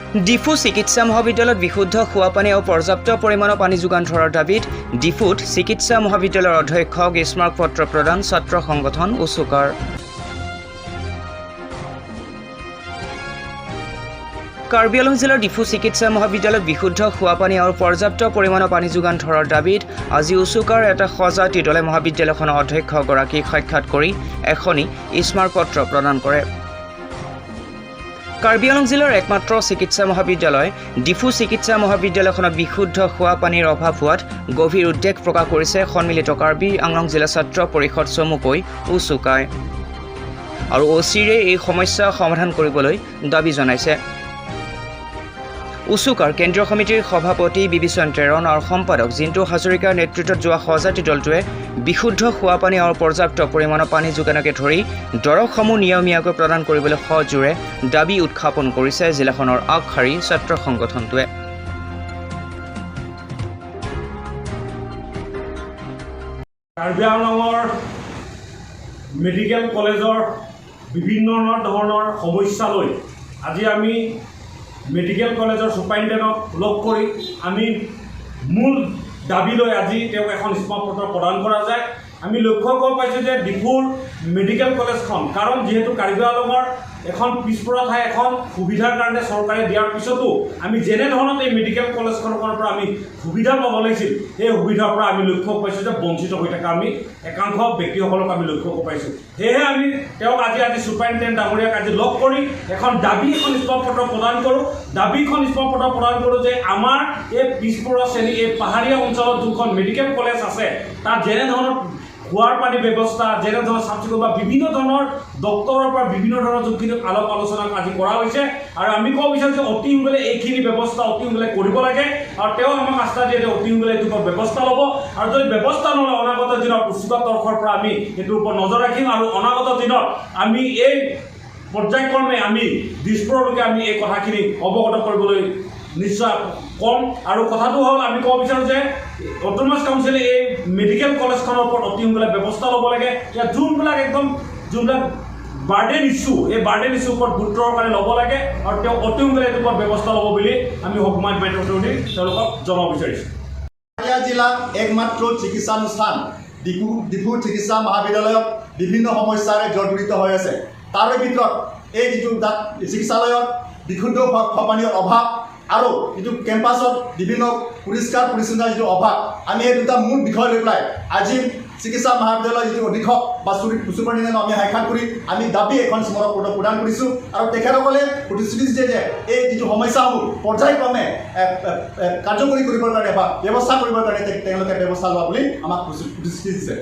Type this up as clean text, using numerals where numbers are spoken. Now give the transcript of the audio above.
ডিফু চিকিৎসা মহাবিদ্যালয়ত বিশুদ্ধ খোৱা পানী আৰু পৰ্যাপ্ত পৰিমাণৰ পানী যোগান ধৰাৰ দাবীত ডিফুত চিকিৎসা মহাবিদ্যালয়ৰ অধ্যক্ষক স্মাৰকপত্ৰ প্ৰদান ছাত্ৰ সংগঠন উচুকাৰ। কাৰ্বি আংলং জিলাৰ ডিফু চিকিৎসা মহাবিদ্যালয়ত বিশুদ্ধ খোৱা পানী আৰু পৰ্যাপ্ত পৰিমাণৰ পানী যোগান ধৰাৰ দাবীত আজি উচুকাৰ এটা সজাতি দলে মহাবিদ্যালয়খনৰ অধ্যক্ষগৰাকীক সাক্ষাৎ কৰি এখনি স্মাৰকপত্ৰ প্ৰদান কৰে। কাৰ্বি আংলং জিলাৰ একমাত্ৰ চিকিৎসা মহাবিদ্যালয় ডিফু চিকিৎসা মহাবিদ্যালয়খনত বিশুদ্ধ খোৱা পানীৰ অভাৱ হোৱাত গভীৰ উদ্বেগ প্ৰকাশ কৰিছে সন্মিলিত কাৰ্বি আংলং জিলা ছাত্ৰ পৰিষদ চমুকৈ উচুকাই আৰু অচিৰে এই সমস্যা সমাধান কৰিবলৈ দাবী জনাইছে। উচুকাৰ কেন্দ্ৰীয় সমিতিৰ সভাপতি বিবিচন তেৰণ আৰু সম্পাদক জিন্তু হাজৰিকাৰ নেতৃত্বত যোৱা সজাতি দলটোৱে বিশুদ্ধ খোৱা পানী আৰু পৰ্যাপ্ত পৰিমাণৰ পানী যোগানকে ধৰি দৰৱসমূহ নিয়মীয়াকৈ প্ৰদান কৰিবলৈ সজোৰে দাবী উত্থাপন কৰিছে জিলাখনৰ আগশাৰী ছাত্ৰ সংগঠনটোৱে। কাৰ্বি আংলঙৰ মেডিকেল কলেজৰ বিভিন্ন ধৰণৰ সমস্যা লৈ আজি আমি মেডিকেল কলেজৰ ছুপাৰিণ্টেণ্ডেণ্টক লগ কৰি আমি মূল দাবী লৈ আজি তেওঁক এখন স্মাৰকপত্ৰ প্ৰদান কৰা যায়। আমি লক্ষ্য কৰিব পাইছোঁ যে ডিফুৰ মেডিকেল কলেজখন, কাৰণ যিহেতু কাৰ্বি আংলঙৰ এখন পিছপৰা ঠাই এখন সুবিধাৰ কাৰণে চৰকাৰে দিয়াৰ পিছতো আমি যেনেধৰণে এই মেডিকেল কলেজখনৰ পৰা আমি সুবিধা পাব লাগিছিল, সেই সুবিধাৰ পৰা আমি লক্ষ্য পাইছোঁ যে বঞ্চিত হৈ থকা আমি একাংশ ব্যক্তিসকলক আমি লক্ষ্য কৰিব পাইছোঁ। সেয়েহে আমি তেওঁক আজি ছুপাৰিণ্টেণ্ডেণ্ট ডাঙৰীয়াক আজি লগ কৰি এখন স্মাৰকপত্ৰ প্ৰদান কৰোঁ। স্মাৰকপত্ৰ প্ৰদান কৰোঁ যে আমাৰ এই পিছপৰা শ্ৰেণী এই পাহাৰীয়া অঞ্চলত যোনখন মেডিকেল কলেজ আছে তাত যেনেধৰণৰ খোৱাৰ পানী ব্যৱস্থা, যেনেধৰণৰ চাফ চিকুণ বা বিভিন্ন ধৰণৰ ডক্টৰৰ পৰা বিভিন্ন ধৰণৰ যোনখিনি আলোচনা আজি কৰা হৈছে আৰু আমি ক'ব বিচাৰোঁ যে অতি সোনকালে এইখিনি ব্যৱস্থা অতি সোনকালে কৰিব লাগে আৰু তেওঁ আমাক আস্থা দিয়ে যে অতি সোনকালে এইটো ব্যৱস্থা ল'ব আৰু যদি ব্যৱস্থা নলয় অনাগত দিনত উচ্চতা তৰফৰ পৰা আমি সেইটোৰ ওপৰত নজৰ ৰাখিম আৰু অনাগত দিনত আমি এই পৰ্যায়ক্ৰমে আমি দিছপুৰলৈকে আমি এই কথাখিনি অৱগত কৰিবলৈ নিশ্চয় কম। আৰু কথাটো হ'ল আমি ক'ব বিচাৰোঁ যে অট'নমাছ কাউন্সিলে এই মেডিকেল কলেজখনৰ ওপৰত অতি সোনকালে ব্যৱস্থা ল'ব লাগে। ইয়াত যোনবিলাক বাৰ্ডেন ইছ্যু, এই বাৰ্ডেন ইছ্যুৰ ওপৰত গুৰুত্বৰ কাৰণে ল'ব লাগে আৰু তেওঁ অতি সোনকালে এইটোৰ ওপৰত ব্যৱস্থা ল'ব বুলি আমি সমাজ মাধ্যমৰ দি তেওঁলোকক জনাব বিচাৰিছোঁ। জিলাত একমাত্ৰ চিকিৎসানুষ্ঠান ডিফু চিকিৎসা মহাবিদ্যালয়ত বিভিন্ন সমস্যাৰে জৰ্জৰিত হৈ আছে। তাৰে ভিতৰত এই যিটো চিকিৎসালয়ত বিশুদ্ধ খোৱা পানীৰ অভাৱ আৰু যিটো কেম্পাছত বিভিন্ন পৰিষ্কাৰ পৰিচ্ছন্নতাৰ যিটো অভাৱ, আমি এই দুটা মূল বিষয় লৈ পেলাই আজি চিকিৎসা মহাবিদ্যালয়ৰ যিটো অধীক্ষক বা ছুপাৰিণ্টেণ্ডেণ্টক আমি সাক্ষাৎ কৰি আমি দাবী এখন স্মাৰকপত্ৰ প্ৰদান কৰিছোঁ আৰু তেখেতসকলে প্ৰতিশ্ৰুতি দিছে যে এই যিটো সমস্যাসমূহ পৰ্যায়ক্ৰমে কাৰ্যকৰী কৰিবৰ কাৰণে বা ব্যৱস্থা কৰিবৰ কাৰণে তেওঁলোকে ব্যৱস্থা লোৱা বুলি আমাক প্ৰতিশ্ৰুতি দিছে।